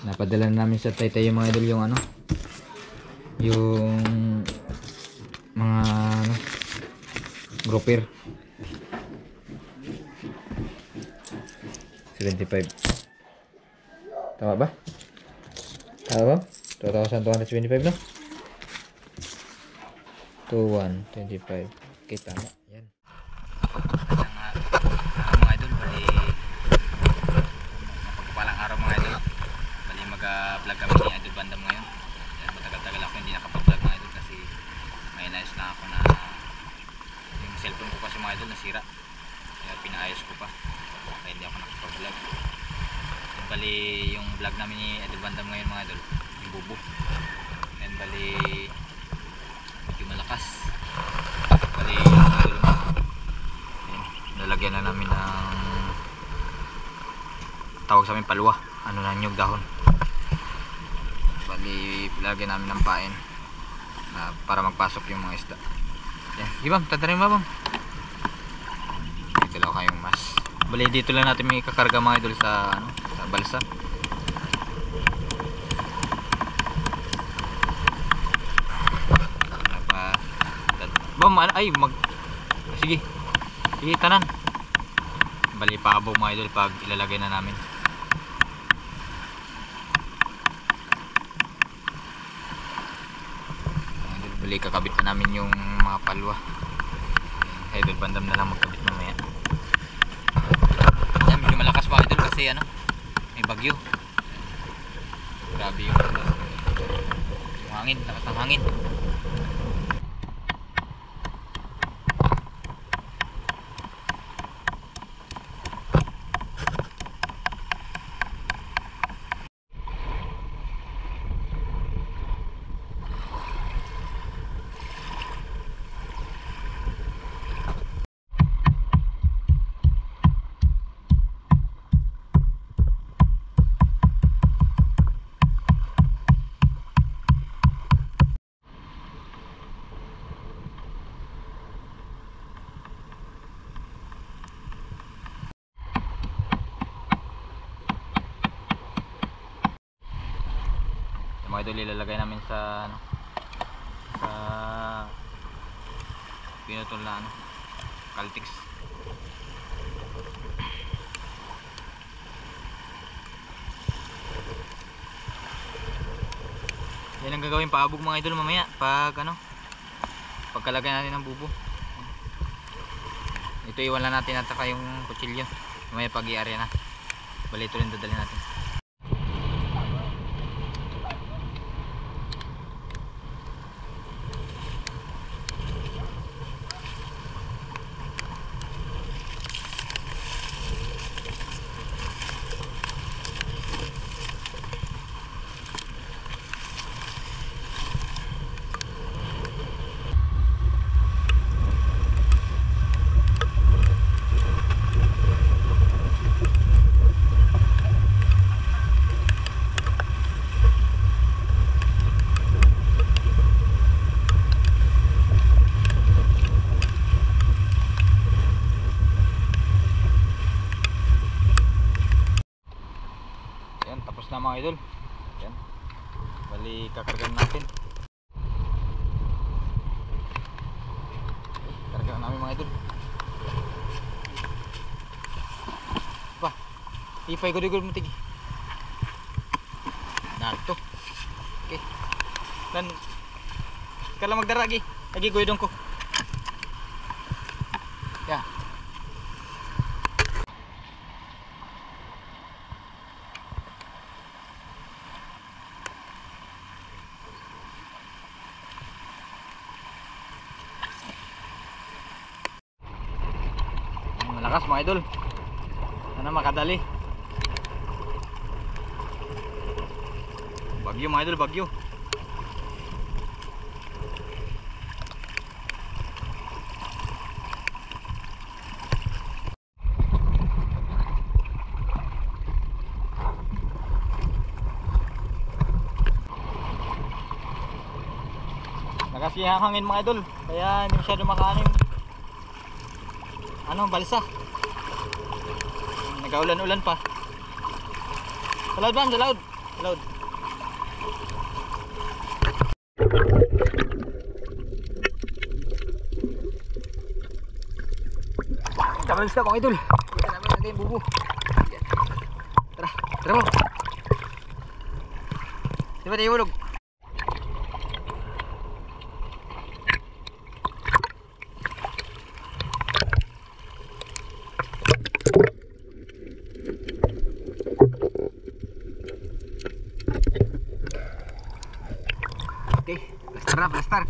Napadala namin sa Taytay yung mga idol yung ano, yung mga ano, grouper 75. Tama ba? Tama ba? 2,275 no? 2,125. Okay, tama. Yan. Mga idol, bali napagpalang araw mga idol. Bali mag-vlog kami ni Idol Bandam ngayon. Yan, matagal-tagal ako hindi nakapag-vlog mga idol kasi may nais na ako na yung cellphone ko kasi mga idol nasira. Kaya pinaayos ko pa. Kaya hindi ako nakapag-vlog. Yan, bali yung vlog namin ni Idol Bandam ngayon mga idol, yung bubo. Yan, bali medyo malakas. Bali idol mo. Yan, nalagyan na namin ng tawag sa amin palwa. Ano na nyug dahon. Bali lagyan namin ng pain na para magpasok yung mga isda. Yan, ibam, tatanim ba bam? Dito lang kayong mas. Bali dito lang natin may kakarga mga idol sa ano, sa balsa. Bam, ay mag sige. Sige tanan. Bali paabog mga idol pag ilalagay na namin. Bali kakabit na namin yung mga palwa. Idol Bandam na lang magkabit mamaya. Yan, medyo malakas pa idol kasi ano, may bagyo. Grabe yung hangin, lakas ng hangin. Mga idol ilalagay namin sa ano, sa pinutol na ano, Caltex. Yan ang gagawin paabog mga idol mamaya pag ano, pagkalagay natin ng bubo. Ito iwan lang natin at saka yung kutsilyo mamaya pag i-area na. Bali ito rin dadalhin natin. Tapos na mga idol. Yan. Bali kakargan natin. Karga namin mga idol. Pa. Ipay gud-gud mo tigi. Nato. Okay. Dan kala magdaragi. Lagi guyodong ko. Ya. Malakas mga idol. Sana makadali. Bagyo mga idol, bagyo. Kasi ang hangin mga idol, kaya hindi masyado makaanin. Ano, balsa. Nagaulan-ulan pa. Sa loud ba? Sa loud. Sa loud. Tama isda mga idol. Kita namin natin yung bubu. Tara, tara mo. Di ba tayo ulog? Oke, blaster.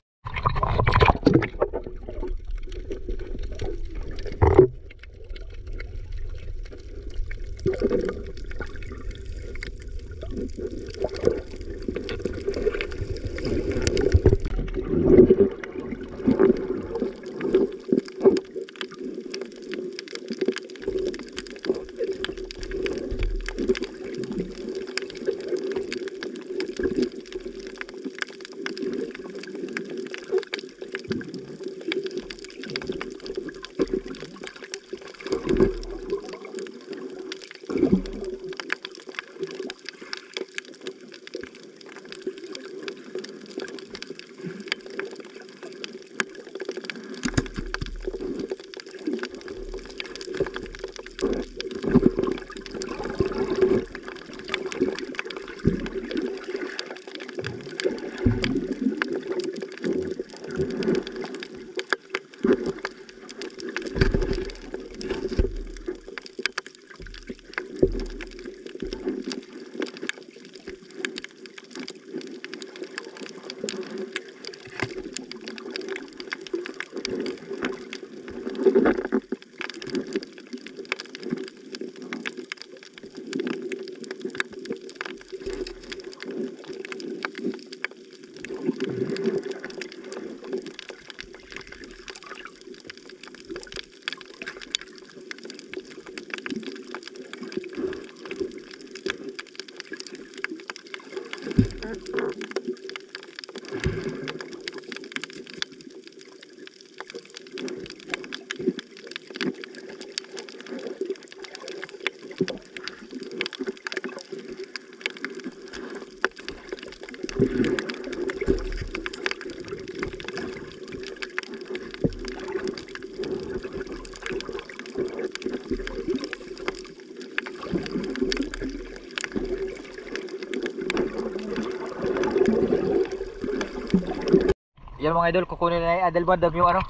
Yan mga idol, kukunin na yung idol bandam yung ano,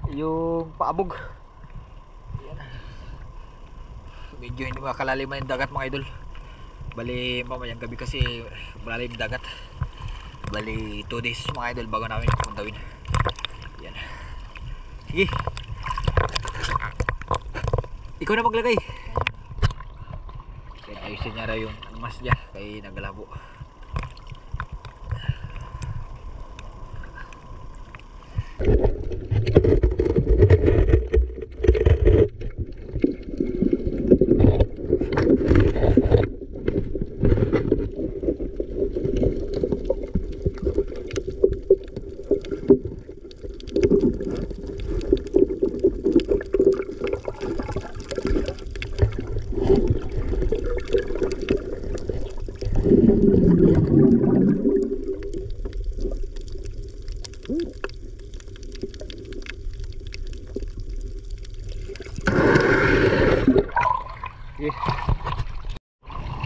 yung paabog. Yan. Medyo hindi makalalim yung dagat mga idol. Bali mamayang gabi kasi malalim dagat. Bali 2 days mga idol bago namin pupuntawin. Yan. Sige. Ikaw na maglagay. Yan, ayusin niya raw yung mas niya kay nagalabo.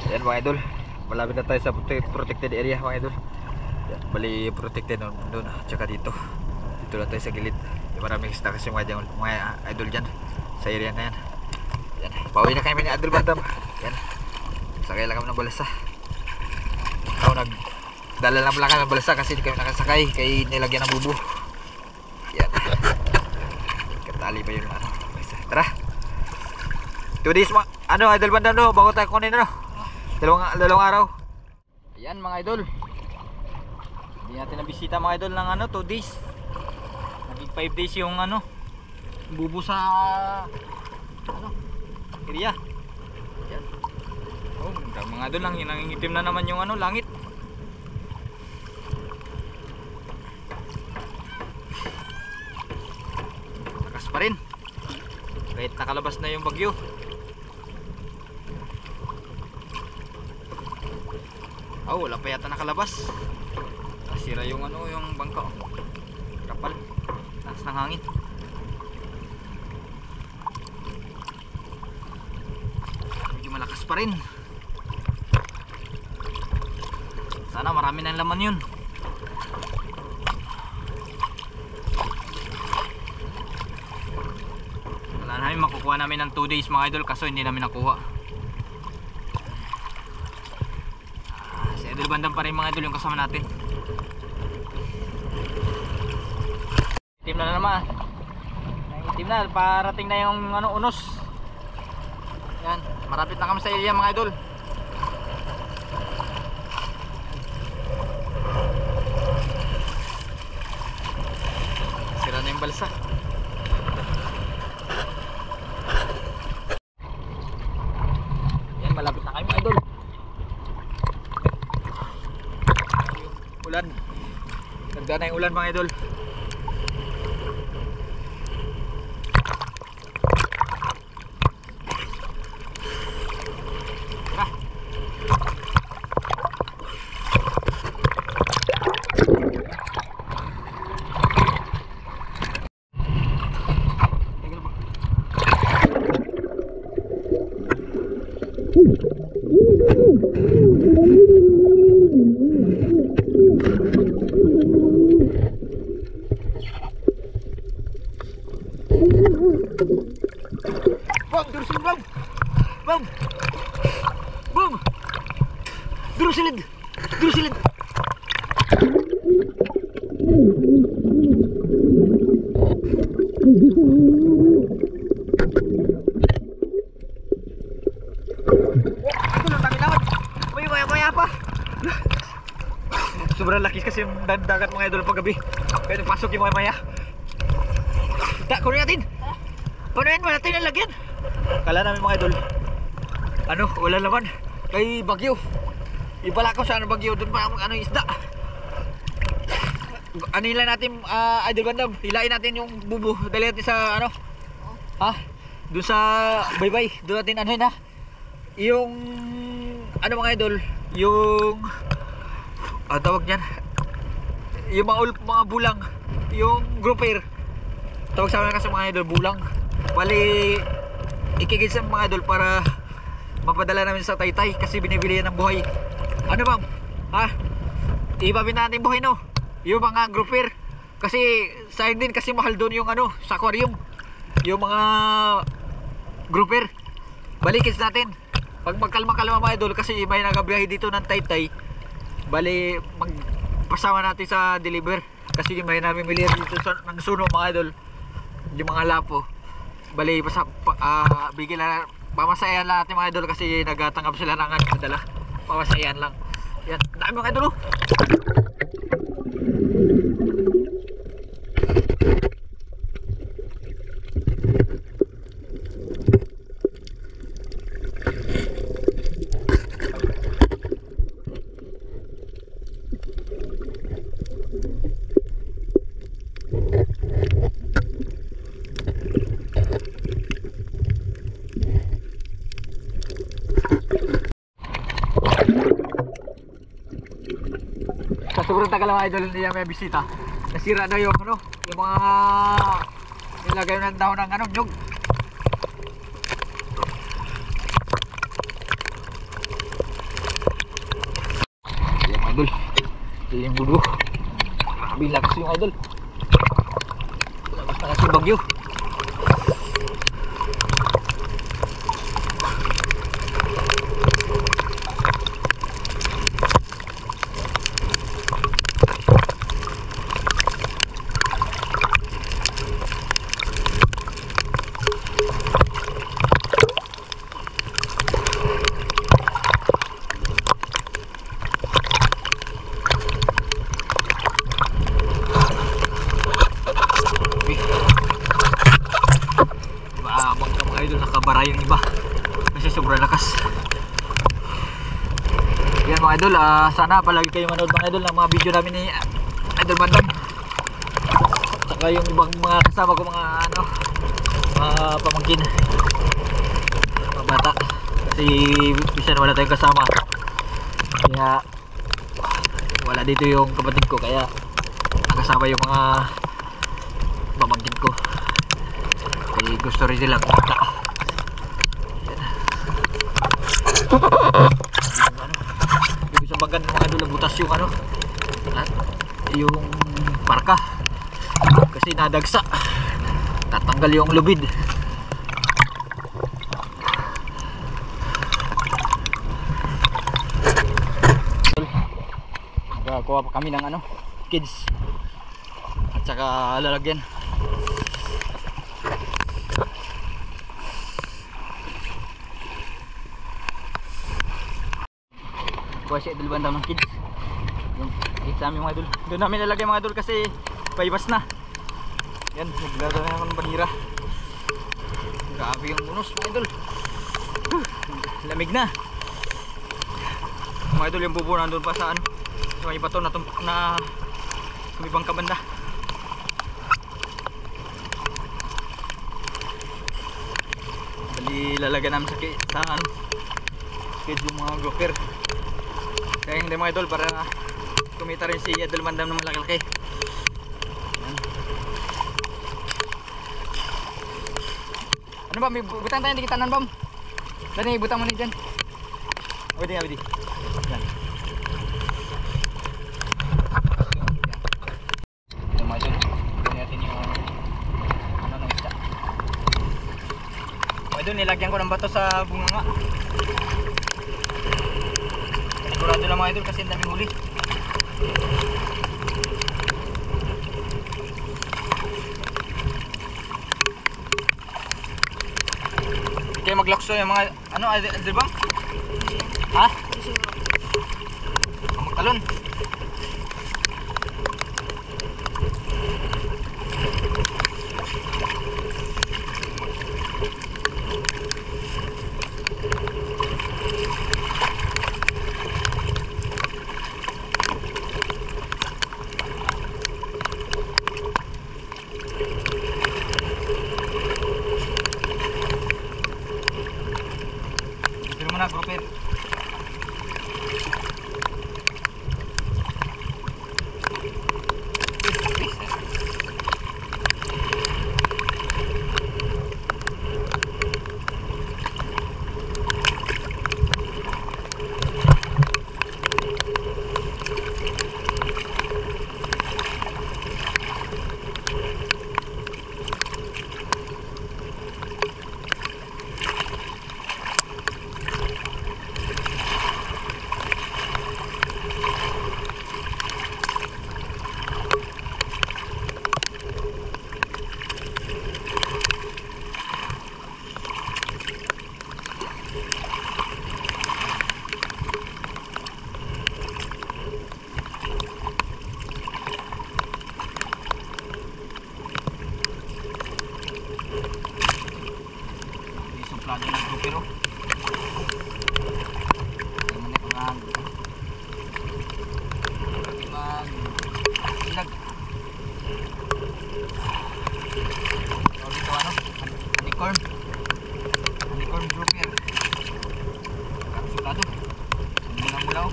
Yan mga idol, malapit na tayo sa protected area mga idol. Yan, bali protected doon, tsaka dito lang tayo sa gilid. Maraming isda kasi mga idol dyan sa area na yan. Yan, pauwi na kami ni idol bandam. Yan, sakay lang kami ng balasa. Ako nagdala lang kami ng balasa kasi hindi kami nakasakay kay nilagyan ng bubo. Yan, katali pa yun ano. Tara, 2 days ano idol bandam no, bago tayo kunin ano, dalawang araw. Ayan mga idol, hindi natin nabisita mga idol ng 2 days. Naging 5 days yung bubo sa area. Ayan. Oh, mga idol, nangingitim na naman yung langit. Lakas pa rin kahit nakalabas na yung bagyo. Oh, wala pa yata nakalabas. Nasira yung yung bangka. Kapal. Lakas ng hangin. Medyo malakas pa rin. Sana marami ng laman yun. Wala namin makukuha namin ng 2 days mga idol, kaso hindi namin nakuha. Idol Bandam pa rin mga idol yung kasama natin. Itim na naman. Itim na, parating na yung unos. Yan, marapit na kami sa area mga idol. Sira na yung balsa. Yan, malapit na kami mga idol. Ulan. Nagdaan na yung ulan mga idol. Tara. Bang, durusin bang. Bang. Bang. Durusilid. Durusilid. Ito lang kami naman. Maya pa. Sobrang laki kasi yung dagat mga idol paggabi. Kaya nagpasok yung maya. Kunin natin. Panuhin mo natin ang lagyan. Kala namin mga idol wala naman kay bagyo. Ibala ko sa bagyo. Doon pa ang isda. Hila natin idol Bandam. Hilain natin yung bubo. Dali natin sa doon sa baybay. Doon natin yung mga idol, yung tawag niyan, yung mga bulang, yung grouper. Tawag sa mga kasi mga idol, bulang. Bali, ikigil sa mga idol para mapadala namin sa Taytay kasi binibili yan ng buhay. Ma'am? Ibabin natin buhay yung mga grouper. Kasi sa din kasi mahal doon yung sa aquarium. Yung mga grouper. Balikin natin. Pag magkalma-kalma mga idol kasi may nagabiyahe dito ng Taytay. Bali, magpasama natin sa deliver. Kasi may namimili dito ng suno mga idol. Yung mga lapo. Bali, bigyan na, pamasayan lang natin mga idol kasi nagatanggap sila ng madala. Pamasayan lang. Yan, dami mga idol. Sobrang tagal mga idol hindi may bisita. Nasira na yung yung mga nilagay ng dahon ng nyug. Yung idol, yung budo. Grabe lakas yung idol. Lakas na kasi bagyo. bara yung iba kasi sobrang lakas. Yan mga idol, sana palagi kayo manood mga idol ng mga video namin ni Idol Bandam. Saka yung ibang mga kasama ko, mga pamangkin, mga bata, kasi minsan wala tayong kasama, kaya wala dito yung kapatid ko, kaya nakasama yung mga pamangkin ko, kaya gusto rin silang kumita. Yung isang bagan mga idol, butas yung yung parka kasi nadagsa, tatanggal yung lubid. Kuha pa kami ng kids at saka lalagyan. Kuha si Idol Bandam ng kids, yung kids namin mga idol. Doon namin lalagyan mga idol kasi paibas na. Yan, naglaro na ako ng banira. Grabe yung unos mga idol. Lamig na mga idol. Yung bubo nandun pa sa sa may bato na kumibang kabanda. Bali lalagyan namin sa kids yung mga gopher. Kaya hindi mga idol, para kumita rin si Idol Bandam ng malaki-laki. Ano ba, may butang tayo, hindi kita bam. Dani, butang mo na dyan. Abidi, abidi. Yan. Yan mga idol, gawin natin yung ng isda. Mga idol, nilagyan ko ng bato sa bunganga. Sigurado lang mga idol kasi ang daming huli. Kaya maglakso yung mga idol bang? Ha? Magtalon. Pero muna grouper. Suplado ng grupero. Ilag. Tawag ito unicorn. Unicorn grouper. Suplado. Mula-mula.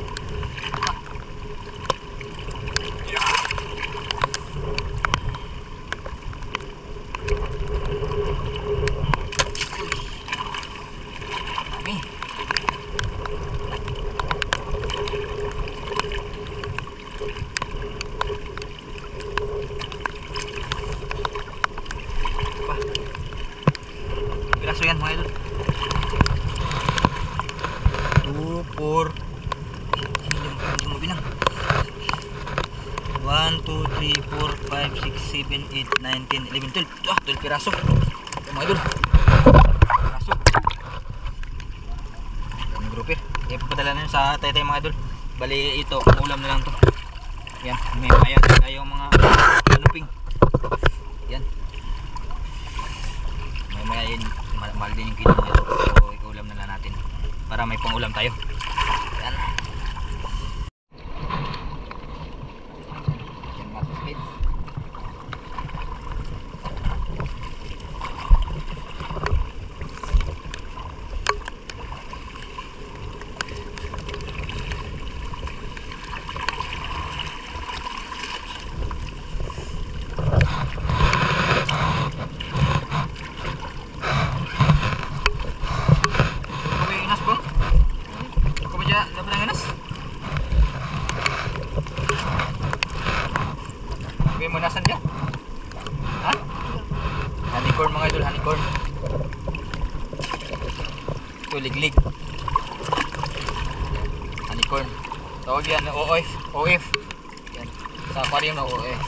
Piraso yan mga idol. 2, 4 1, 2, 3, 4, 5, 6, 7, 8, 9, 10, 11, 12. 12 piraso. Ito mga idol. Piraso. Ang grouper. Kaya papadala na yun sa taytay mga idol. Bali ito, ulam na lang to. Yan, may maya tayo mga luping. Yan. May maya yun. mahal din yung kilo nito. So ikulam na lang natin para may pangulam tayo. Yan. Yan mga suspid. Mo nasan dia? Ha? Honeycorn mga idol, honeycorn. Ito liglig. Honeycorn. Tawag yan, OF. OF. Yan. Sa aquarium na OF.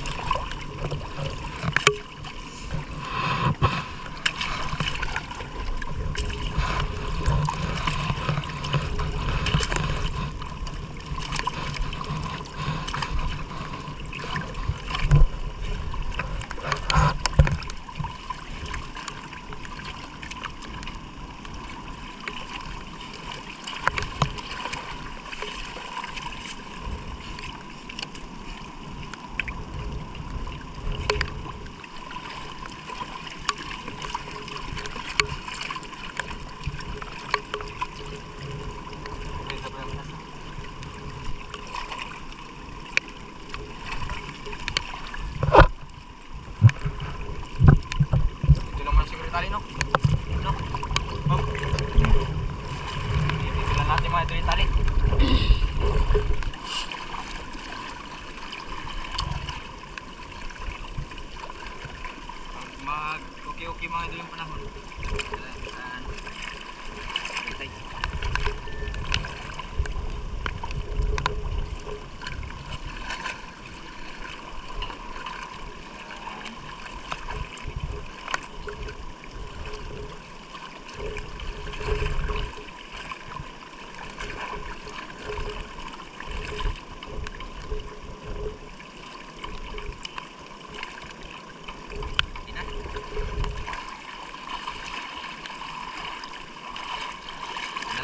Okay mga idol yung panahon.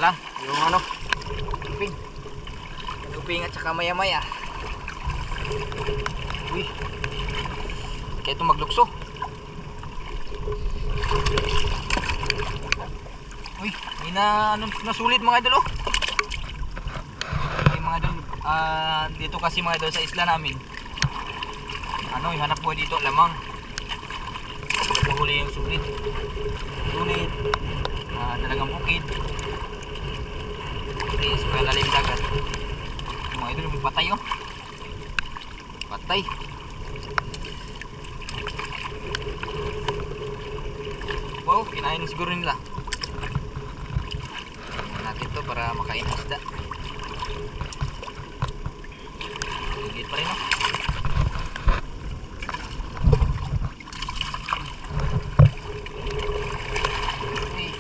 Lang yung ano uping at saka maya maya. Uy, kaya ito maglukso. Uy, may nasulit mga idol. Okay mga idol, dito kasi mga idol sa isla namin ano, yung hanap buhay dito lamang pahuli yung sulit talagang bukid. Okay, sa lalim dagat. Mga idol, may patay oh. Patay. Wow, kinain siguro nila. Tingnan natin to para makain ng isda. Higit pa rin oh. Okay,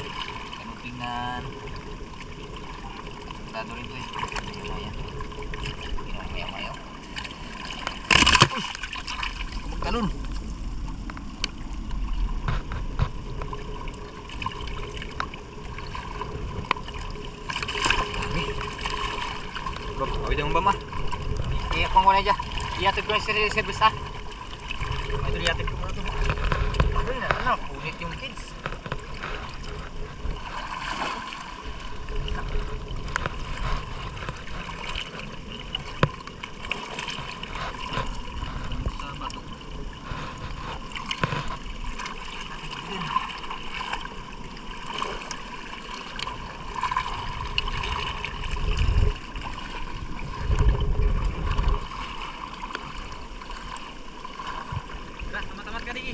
kanupingan. Dado rin to eh. Maya-maya. Uy! Magtalon. Awit yung bama. Iakong ko na dyan. Iatid ko yung service ha. Ito iatid ko muna ito. Ay na, ano? Punit yung kids. Tamat ka digi.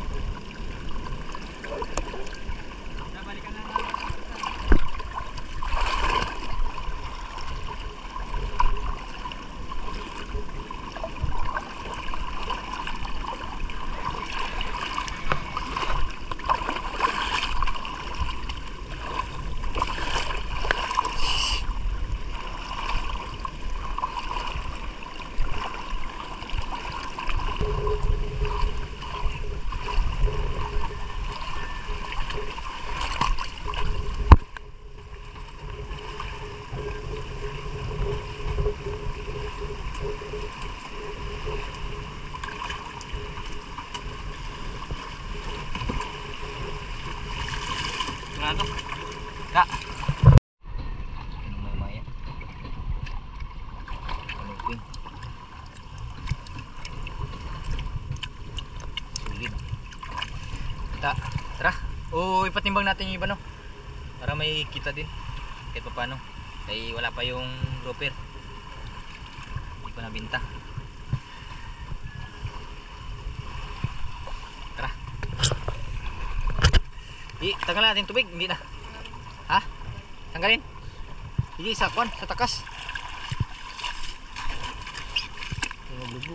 O ipatimbang natin yung iba, no? Para may kita din. Kahit pa paano. Kaya wala pa yung grouper. Hindi ko nabinta. Tara. Tanggalin natin tubig. Hindi na. Ha? Tanggalin. Hindi, sa kwan, sa takas. Lubo.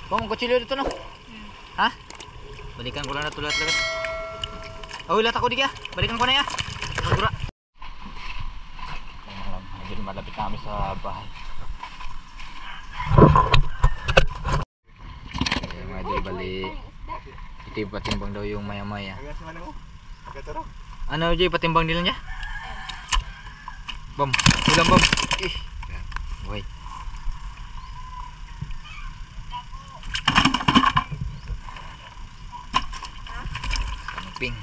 Bang, kutsilyo dito, no? Ha? Balikan ko lang na tulat lagat. Oh, ilat ako di ka. Balikan ko na ya. Magdura. Medyo malapit na kami sa bahay. Okay, mga idol, bali ito yung patimbang daw yung maya-maya. Ano yung patimbang nila niya? Bam, ulam bam. Boy. Kanuping.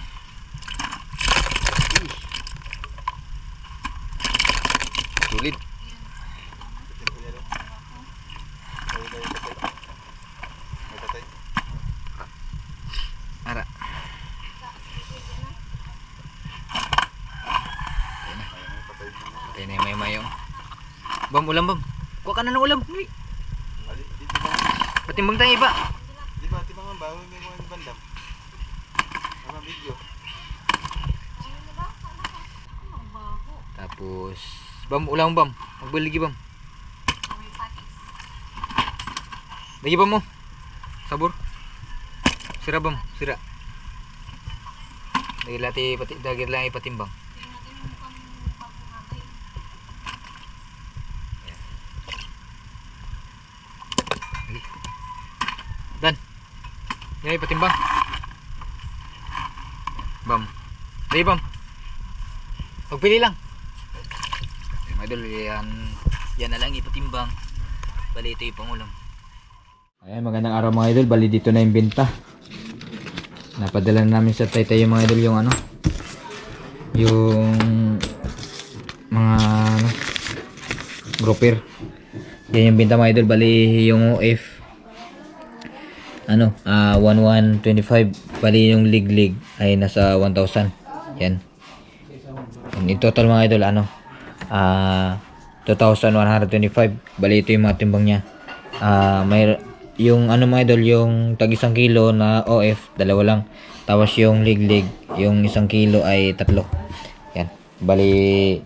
Sulit. Ara. Patay na yung may-mayo. Bam, ulam bam. Kuha ka na ng ulam. Patimbang tayo iba. Di ba, timbang ang bago may mga bandam. Mga video. Tapos, bam, ulam bam. Magbaligi bam. Lagi bam mo. Sabor. Sira bam, sira. Dagir lang ipatimbang. Dan. Yan ipatimbang. Bam. Lagi bam. Magpili lang. Idol, yan na lang ipatimbang. Bali ito yung pangulam. Ayan, magandang araw mga idol. Bali dito na yung benta. Napadala na namin sa Taytay yung mga idol yung ano, yung mga ano, grouper. Yan yung benta mga idol. Bali yung OF ano, 1125. Bali yung lig ay nasa 1,000. Yan. In total mga idol ano, 2,125. Bali ito yung mga timbang niya. May yung ano mga idol, yung tag 1 kilo na OF, dalawa lang. Tapos yung lig yung 1 kilo ay 3. Yan. Bali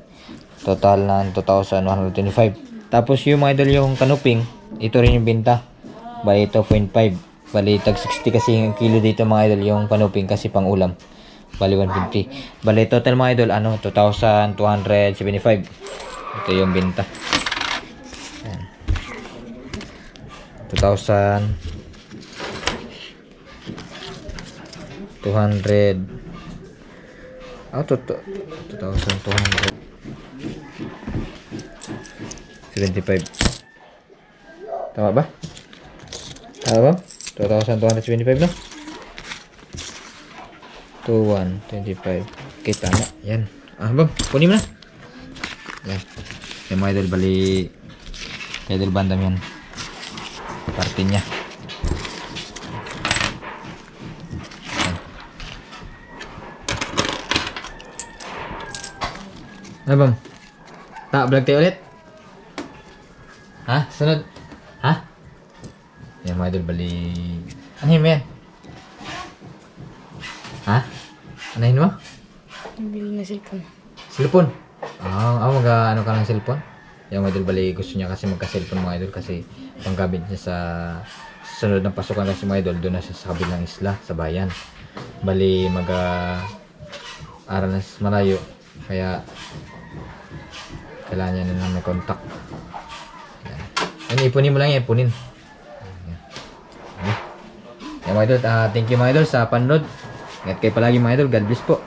total ng 2,125. Tapos yung mga idol, yung kanuping, ito rin yung benta. Bali 2.5. Bali tag 60 kasi yung kilo dito mga idol, yung kanuping kasi pang ulam. Bali 150. Bali total mga idol ano, 2,275. Ito yung benta. 2,200. 2,275. Tama ba? Tama ba? 2,275 no? 2,125. Okay, tama. Yan. Bang, kunin mo na. Yan. Yung mga idol, bali idol bandam yan. Parte niya. Ano bang? Vlog tayo ulit? Ha? Sunod? Ha? Yan mga idol, bali ano yun yan? Ha? Anahin mo? Bili na cellphone. Cellphone? Mag-ano ka ng cellphone? Yung mga idol, bali gusto niya kasi magka-cellphone mga idol kasi panggamit niya sa sunod ng pasukan kasi mga idol, doon na siya sa kabilang isla, sa bayan. Bali aral na malayo, kaya kailangan niya na may contact. Yan, ipunin mo lang yan, ipunin. Yan mga idol, thank you mga idol sa panonood. Ingat kayo palagi mga idol, God bless po.